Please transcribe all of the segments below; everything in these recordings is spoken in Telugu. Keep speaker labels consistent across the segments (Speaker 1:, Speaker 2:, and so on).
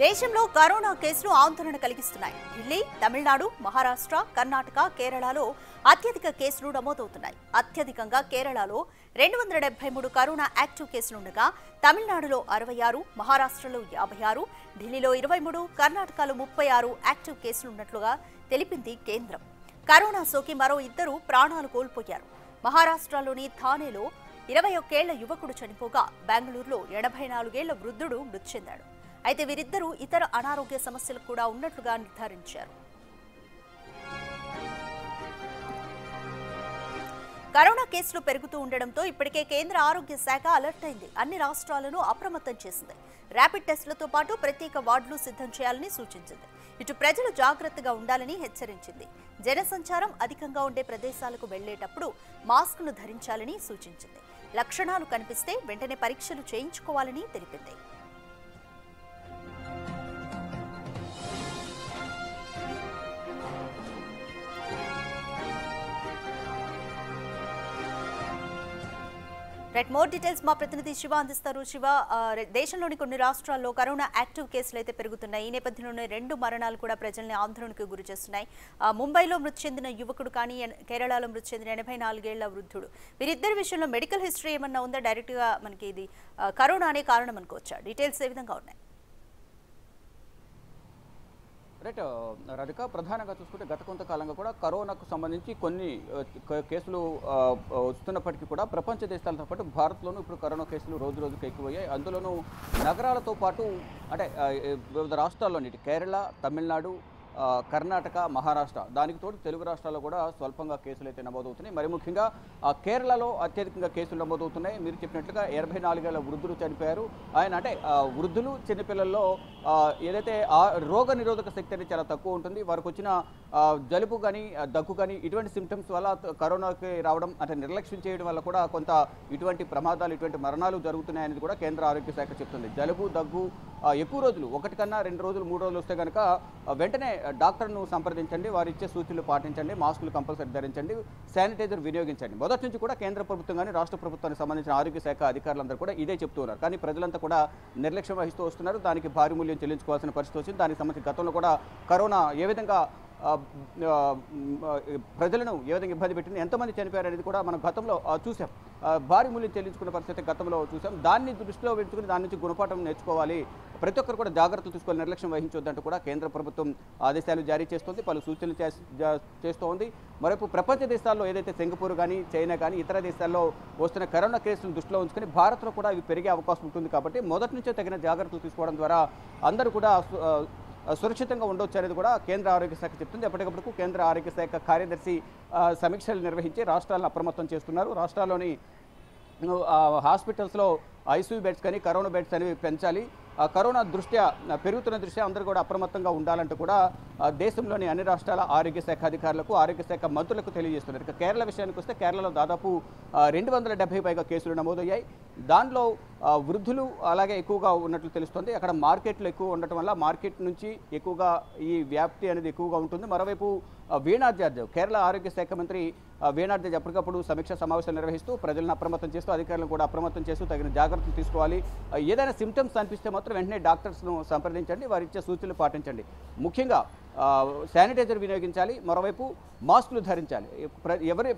Speaker 1: దేశంలో కరోనా కేసులు ఆందోళన కలిగిస్తున్నాయి. ఢిల్లీ, తమిళనాడు, మహారాష్ట్ర, కర్ణాటక, కేరళలో అత్యధిక కేసులు నమోదవుతున్నాయి. అత్యధికంగా కేరళలో 273 కరోనా యాక్టివ్ కేసులుండగా తమిళనాడులో 66, మహారాష్ట్రలో 56, ఢిల్లీలో 23, కర్ణాటకలో 36 యాక్టివ్ కేసులున్నట్లుగా తెలిపింది కేంద్రం. కరోనా సోకి మరో 2 ప్రాణాలు కోల్పోయారు. మహారాష్ట్రలోని థానేలో 21 ఏళ్ల యువకుడు చనిపోగా బెంగళూరులో 84 ఏళ్ల వృద్ధుడు మృతి చెందాడు. అయితే వీరిద్దరూ ఇతర అనారోగ్య సమస్యలు కూడా ఉన్నట్లుగా నిర్ధారించారు. కరోనా కేసులు పెరుగుతూ ఉండడంతో ఇప్పటికే కేంద్ర ఆరోగ్య శాఖ అలర్ట్ అయింది. అన్ని రాష్ట్రాలను అప్రమత్తం చేసింది. ర్యాపిడ్ టెస్టులతో పాటు ప్రత్యేక వార్డులు సిద్ధం చేయాలని సూచించింది. ఇటు ప్రజలు జాగ్రత్తగా ఉండాలని హెచ్చరించింది. జనసంచారం అధికంగా ఉండే ప్రదేశాలకు వెళ్లేటప్పుడు మాస్కును ధరించాలని సూచించింది. లక్షణాలు కనిపిస్తే వెంటనే పరీక్షలు చేయించుకోవాలని తెలిపింది. మోర్ డీటెయిల్స్ మా ప్రతినిధి శివ అందిస్తారు. శివ, దేశంలోని కొన్ని రాష్ట్రాల్లో కరోనా యాక్టివ్ కేసులు అయితే పెరుగుతున్నాయి. ఈ నేపథ్యంలోనే 2 మరణాలు కూడా ప్రజల్ని ఆందోళనకు గురి చేస్తున్నాయి. ముంబైలో మృతి చెందిన యువకుడు కానీ కేరళలో మృతి చెందిన 84 ఏళ్ల వృద్ధుడు, వీరిద్దరి విషయంలో మెడికల్ హిస్టరీ ఏమన్నా ఉందా? డైరెక్ట్ గా మనకి ఇది కరోనా అనే కారణం అనుకోవచ్చా? డీటెయిల్స్ ఏ విధంగా ఉన్నాయి?
Speaker 2: రైట్ రాధిక, ప్రధానంగా చూసుకుంటే గత కొంతకాలంగా కూడా కరోనాకు సంబంధించి కొన్ని కేసులు వస్తున్నప్పటికీ కూడా ప్రపంచ దేశాలతో పాటు భారత్లోనూ ఇప్పుడు కరోనా కేసులు రోజు రోజుకు ఎక్కువయ్యాయి. అందులోనూ నగరాలతో పాటు అంటే వివిధ రాష్ట్రాల్లోని కేరళ, తమిళనాడు, కర్ణాటక, మహారాష్ట్ర, దానికి తోడు తెలుగు రాష్ట్రాల్లో కూడా స్వల్పంగా కేసులు అయితే నమోదవుతున్నాయి. మరి ముఖ్యంగా కేరళలో అత్యధికంగా కేసులు నమోదవుతున్నాయి. మీరు చెప్పినట్లుగా 84 ఏళ్ల వృద్ధులు చనిపోయారు. ఆయన అంటే వృద్ధులు, చిన్నపిల్లల్లో ఏదైతే రోగ నిరోధక శక్తి అనేది చాలా తక్కువ ఉంటుంది. వారికి వచ్చిన జలుబు కానీ, దగ్గు కానీ ఇటువంటి సిమ్టమ్స్ వల్ల కరోనాకి రావడం అంటే నిర్లక్ష్యం చేయడం వల్ల కూడా కొంత ఇటువంటి ప్రమాదాలు, ఇటువంటి మరణాలు జరుగుతున్నాయనేది కూడా కేంద్ర ఆరోగ్య శాఖ చెప్తుంది. జలుబు, దగ్గు ఎక్కువ రోజులు, 1 కన్నా 2 రోజులు, 3 రోజులు వస్తే కనుక వెంటనే డాక్టర్ను సంప్రదించండి, వారు ఇచ్చే సూచనలు పాటించండి, మాస్కులు కంపల్సరీ ధరించండి, శానిటైజర్ వినియోగించండి. మొదటి నుంచి కూడా కేంద్ర ప్రభుత్వం కానీ రాష్ట్ర ప్రభుత్వానికి సంబంధించిన ఆరోగ్య శాఖ అధికారులందరూ కూడా ఇదే చెప్తూ ఉన్నారు. కానీ ప్రజలంతా కూడా నిర్లక్ష్యం వహిస్తూ వస్తున్నారు. దానికి భారీ మూల్యం చెల్లించుకోవాల్సిన పరిస్థితి వచ్చింది. దానికి సంబంధించి గతంలో కూడా కరోనా ఏ విధంగా ప్రజలను ఏ విధంగా ఇబ్బంది పెట్టింది, ఎంతమంది చనిపోయారు అనేది కూడా మనం గతంలో చూసాం. భారీ మూల్యం చెల్లించుకున్న పరిస్థితి గతంలో చూసాం. దాన్ని దృష్టిలో పెట్టుకుని దాని నుంచి గుణపాఠం నేర్చుకోవాలి, ప్రతి ఒక్కరు కూడా జాగ్రత్తలు తీసుకోవాలి, నిర్లక్ష్యం వహించొద్దంటూ కూడా కేంద్ర ప్రభుత్వం ఆదేశాలు జారీ చేస్తుంది, పలు సూచనలు చేస్తోంది. మరోపు ప్రపంచ దేశాల్లో ఏదైతే సింగపూర్ కానీ, చైనా కానీ ఇతర దేశాల్లో వస్తున్న కరోనా కేసులను దృష్టిలో ఉంచుకొని భారత్లో కూడా ఇవి పెరిగే అవకాశం ఉంటుంది. కాబట్టి మొదటి నుంచే తగిన జాగ్రత్తలు తీసుకోవడం ద్వారా అందరూ కూడా సురక్షితంగా ఉండొచ్చు అనేది కూడా కేంద్ర ఆరోగ్య శాఖ చెప్తుంది. ఎప్పటికప్పుడు కేంద్ర ఆరోగ్య శాఖ కార్యదర్శి సమీక్షలు నిర్వహించి రాష్ట్రాలను అప్రమత్తం చేస్తున్నారు. రాష్ట్రాల్లోని హాస్పిటల్స్లో ఐసీయూ బెడ్స్ కానీ, కరోనా బెడ్స్ అనేవి పెంచాలి. కరోనా దృష్ట్యా పెరుగుతున్న దృష్ట్యా అందరూ కూడా అప్రమత్తంగా ఉండాలంటూ కూడా దేశంలోని అన్ని రాష్ట్రాల ఆరోగ్య శాఖ అధికారులకు, ఆరోగ్య శాఖ మంత్రులకు తెలియజేస్తున్నారు. ఇక కేరళ విషయానికి వస్తే కేరళలో దాదాపు 270 పైగా కేసులు నమోదయ్యాయి. దానిలో వృద్ధులు అలాగే ఎక్కువగా ఉన్నట్లు తెలుస్తోంది. అక్కడ మార్కెట్లు ఎక్కువ ఉండటం వల్ల మార్కెట్ నుంచి ఎక్కువగా ఈ వ్యాప్తి అనేది ఎక్కువగా ఉంటుంది. మరోవైపు వీణార్జార్జ్, కేరళ ఆరోగ్య శాఖ మంత్రి వీణార్జార్జ్ ఎప్పటికప్పుడు సమీక్ష సమావేశాలు నిర్వహిస్తూ ప్రజలను అప్రమత్తం చేస్తూ, అధికారులను కూడా అప్రమత్తం చేస్తూ తగిన జాగ్రత్తలు తీసుకోవాలి. ఏదైనా సిమ్టమ్స్ అనిపిస్తే మాత్రం వెంటనే డాక్టర్స్ను సంప్రదించండి, వారు ఇచ్చే సూచనలు పాటించండి. ముఖ్యంగా శానిటైజర్ వినియోగించాలి, మరోవైపు మాస్కులు ధరించాలి.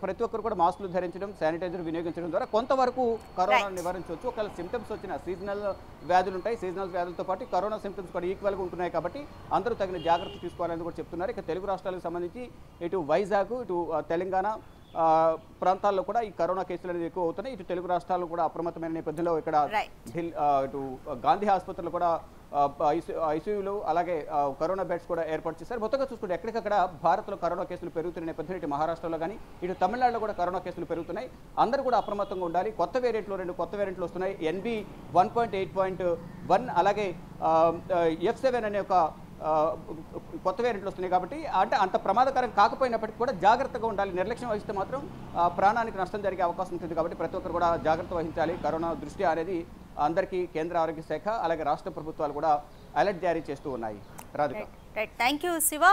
Speaker 2: ప్రతి ఒక్కరు కూడా మాస్కులు ధరించడం, శానిటైజర్ వినియోగించడం ద్వారా కొంతవరకు కరోనాను నివారించవచ్చు. ఒకవేళ సిమ్టమ్స్ వచ్చిన సీజనల్ వ్యాధులు ఉంటాయి, సీజనల్ వ్యాధులతో పాటు కరోనా సిమ్టమ్స్ కూడా ఈక్వల్గా ఉంటున్నాయి. కాబట్టి అందరూ తగిన జాగ్రత్తలు తీసుకోవాలని కూడా చెప్తున్నారు. ఇక తెలుగు రాష్ట్రాలకు సంబంధించి ఇటు వైజాగ్, ఇటు తెలంగాణ ప్రాంతాల్లో కూడా ఈ కరోనా కేసులు అనేది ఎక్కువ అవుతున్నాయి. ఇటు తెలుగు రాష్ట్రాల్లో కూడా అప్రమత్తమైన నేపథ్యంలో ఇక్కడ ఇటు గాంధీ ఆసుపత్రులు కూడా ఐసీయూలు అలాగే కరోనా బెడ్స్ కూడా ఏర్పాటు చేశారు. మొత్తంగా చూసుకుంటే ఎక్కడికక్కడ భారత్లో కరోనా కేసులు పెరుగుతున్న నేపథ్యంలో ఇటు మహారాష్ట్రలో కానీ, ఇటు తమిళనాడులో కూడా కరోనా కేసులు పెరుగుతున్నాయి. అందరూ కూడా అప్రమత్తంగా ఉండాలి. కొత్త వేరియంట్లు 2 కొత్త వేరియంట్లు వస్తున్నాయి. NB 1.8.1 అలాగే F7 అనే ఒక కొత్త వేరియంట్లు వస్తున్నాయి. కాబట్టి అంటే అంత ప్రమాదకరం కాకపోయినప్పటికీ కూడా జాగ్రత్తగా ఉండాలి. నిర్లక్ష్యం వహిస్తే మాత్రం ప్రాణానికి నష్టం జరిగే అవకాశం ఉంటుంది. కాబట్టి ప్రతి ఒక్కరు కూడా జాగ్రత్త వహించాలి. కరోనా దృష్టి అనేది అందరికీ కేంద్ర ఆరోగ్య శాఖ అలాగే రాష్ట్ర ప్రభుత్వాలు కూడా అలర్ట్ జారీ చేస్తూ ఉన్నాయి. Radhika,
Speaker 1: thank you Shiva.